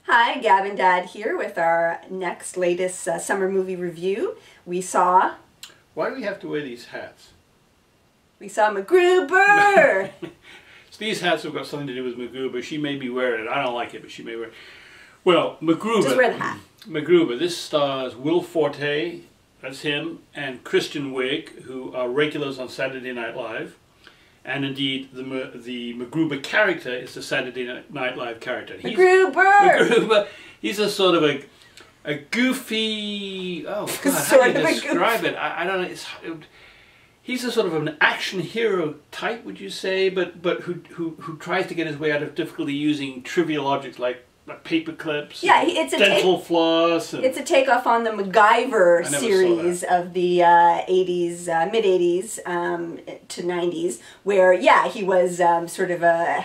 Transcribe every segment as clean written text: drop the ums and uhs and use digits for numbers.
Hi, Gab and Dad here with our latest summer movie review. We saw Why do we have to wear these hats? MacGruber! So these hats have got something to do with MacGruber. She may be wearing it. I don't like it, but she may wear it. Well, MacGruber. Just wear the hat. MacGruber. This stars Will Forte, that's him, and Kristen Wiig, who are regulars on Saturday Night Live. And indeed, the MacGruber character is the Saturday Night Live character. MacGruber! He's a sort of a goofy... Oh, God, how do you describe it? I don't know. He's a sort of an action hero type, would you say? But who tries to get his way out of difficulty using trivial objects like paper clips, it's a dental floss. It's a takeoff on the MacGyver series of the 80s, mid-80s to 90s, where, he was sort of a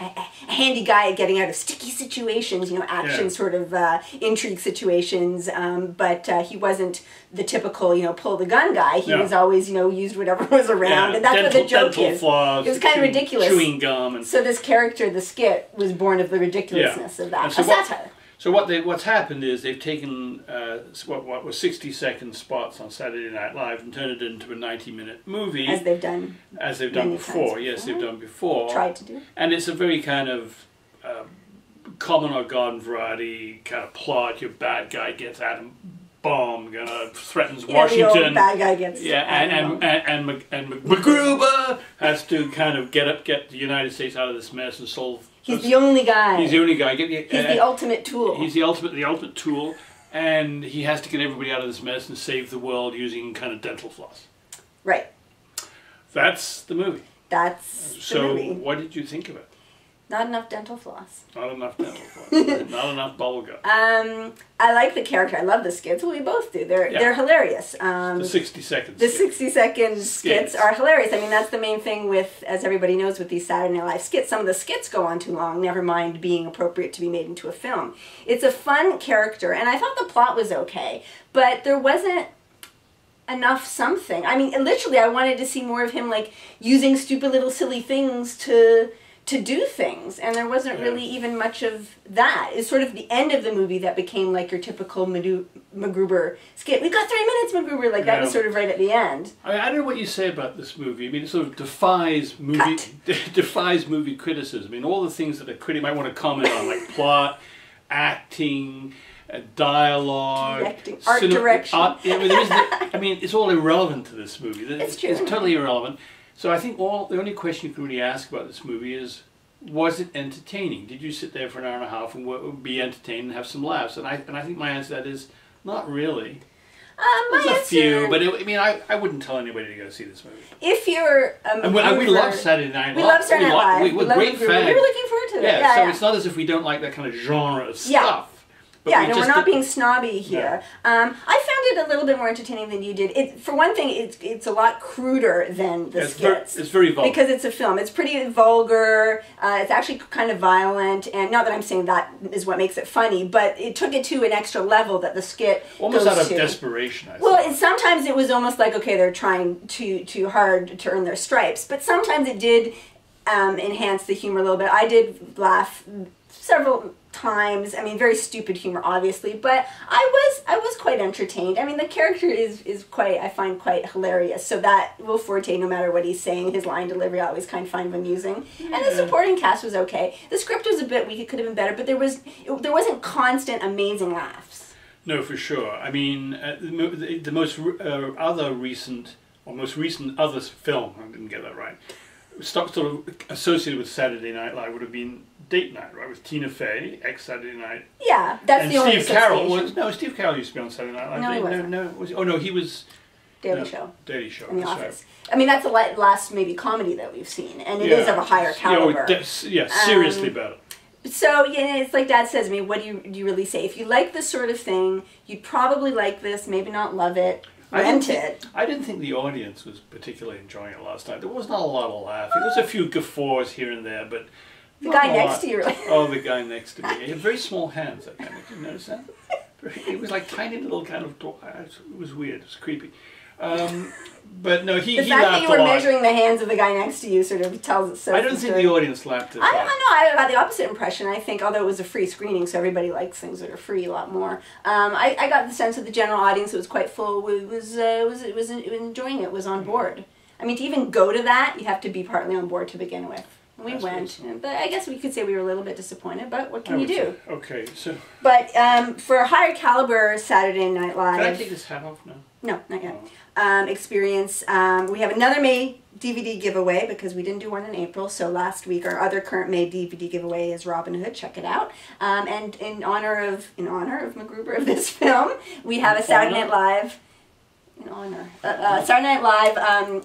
handy guy at getting out of sticky situations, action sort of intrigue situations, but he wasn't the typical, pull-the-gun guy. He was always, used whatever was around, and that's what the joke is. Floss, it was kind of ridiculous. Chewing gum. And so this character, the skit, was born of the ridiculousness of that. So satire. So what's happened is they've taken what were 60-second spots on Saturday Night Live and turned it into a 90-minute movie. As they've done before. Yes, they've done before. Tried to do. And it's a very kind of common or garden variety kind of plot. Your bad guy gets atom bomb, threatens Washington. The old bad guy gets and MacGruber has to kind of get the United States out of this mess and solve. He's the only guy. He's the only guy. He's the ultimate tool. He's the ultimate tool, and he has to get everybody out of this mess and save the world using kind of dental floss. Right. That's the movie. That's the movie. So, what did you think of it? Not enough dental floss. Not enough dental floss. Not enough bubble gum. I like the character. I love the skits. Well, we both do. They're hilarious. The 60-second skits. The 60-second skits are hilarious. I mean, that's the main thing with, as everybody knows, with these Saturday Night Live skits. Some of the skits go on too long, never mind being appropriate to be made into a film. It's a fun character, and I thought the plot was okay, but there wasn't enough something. I mean, literally, I wanted to see more of him, like, using stupid little silly things to do things, and there wasn't really even much of that. It's sort of the end of the movie that became like your typical MacGruber skit. We've got 3 minutes, MacGruber. Like that was sort of right at the end. I don't know what you say about this movie. I mean, it sort of defies movie criticism. I mean, all the things that a critic might want to comment on, like plot, acting, dialogue, directing, art direction. I mean, it's all irrelevant to this movie. It's true. It's totally irrelevant. So I think the only question you can really ask about this movie is, was it entertaining? Did you sit there for an hour and a half and be entertained and have some laughs? And I think my answer to that is, not really. There's a few, but I wouldn't tell anybody to go see this movie. If you're we love Saturday Night Live. We love Saturday Night Live. We're great fans. We were looking forward to it. Yeah, so it's not as if we don't like that kind of genre of stuff. But we're not being snobby here. I found it a little bit more entertaining than you did. For one thing, it's a lot cruder than the skits. It's very vulgar. Because it's a film. It's pretty vulgar. It's actually kind of violent. And not that I'm saying that is what makes it funny, but it took it to an extra level that the skit almost goes out of to. Desperation, I think. Well, sometimes it was almost like, okay, they're trying too hard to earn their stripes. But sometimes it did enhance the humor a little bit. I did laugh several times. I mean, very stupid humor, obviously, but I was quite entertained. I mean, the character is I find quite hilarious. So that Will Forte, no matter what he's saying, his line delivery, I always kind of find amusing. Yeah. And the supporting cast was okay. The script was a bit weak; it could have been better, but there wasn't constant amazing laughs. No, for sure. I mean, the most recent other film, I didn't get that right, sort of associated with Saturday Night Live would have been Date Night, right, with Tina Fey, ex-Saturday Night. Yeah, that's the only Steve Carell. Steve Carell used to be on Saturday Night Live. No, he wasn't. No, he was... Daily Show. Daily Show. In The Office. Right. I mean, that's the last maybe comedy that we've seen, and it is of a higher caliber. Seriously better. So, it's like Dad says, I mean, what do you really say? If you like this sort of thing, you'd probably like this, maybe not love it. I didn't think the audience was particularly enjoying it last night. There was not a lot of laughing. There was a few guffaws here and there, but... The guy next to you, really. Oh, the guy next to me. He had very small hands, that guy. Did you notice that? It was like tiny little kind of... It was weird. It was creepy. But no, he the fact laughed that you were a lot. measuring the hands of the guy next to you sort of tells us. I don't think the audience laughed as I hard. don't know. I got the opposite impression. I think, although it was a free screening, so everybody likes things that are free a lot more. I got the sense that the general audience was quite full. Was enjoying it. Was on board. I mean, to even go to that, you have to be partly on board to begin with. We went, but I guess we could say we were a little bit disappointed. But what can you do? Okay, so. But for a higher caliber Saturday Night Live. Can I take this hat off now? No, not yet. Experience. We have another May DVD giveaway because we didn't do one in April. So last week, our other current May DVD giveaway is Robin Hood. Check it out. And in honor of MacGruber of this film, we have a Saturday Night Live. Saturday Night Live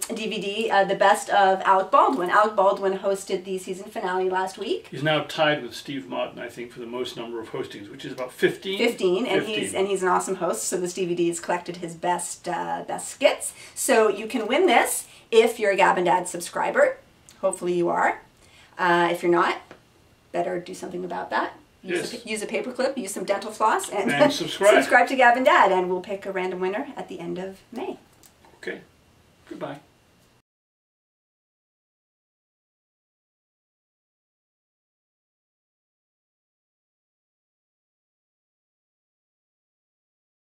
DVD, the best of Alec Baldwin. Alec Baldwin hosted the season finale last week. He's now tied with Steve Martin, I think, for the most number of hostings, which is about 15. 15, and he's an awesome host. So this DVD has collected his best skits. So you can win this if you're a Gab and Dad subscriber. Hopefully you are. If you're not, better do something about that. Use a paperclip, use some dental floss, and subscribe. Subscribe to Gab and Dad, and we'll pick a random winner at the end of May. Okay. Goodbye.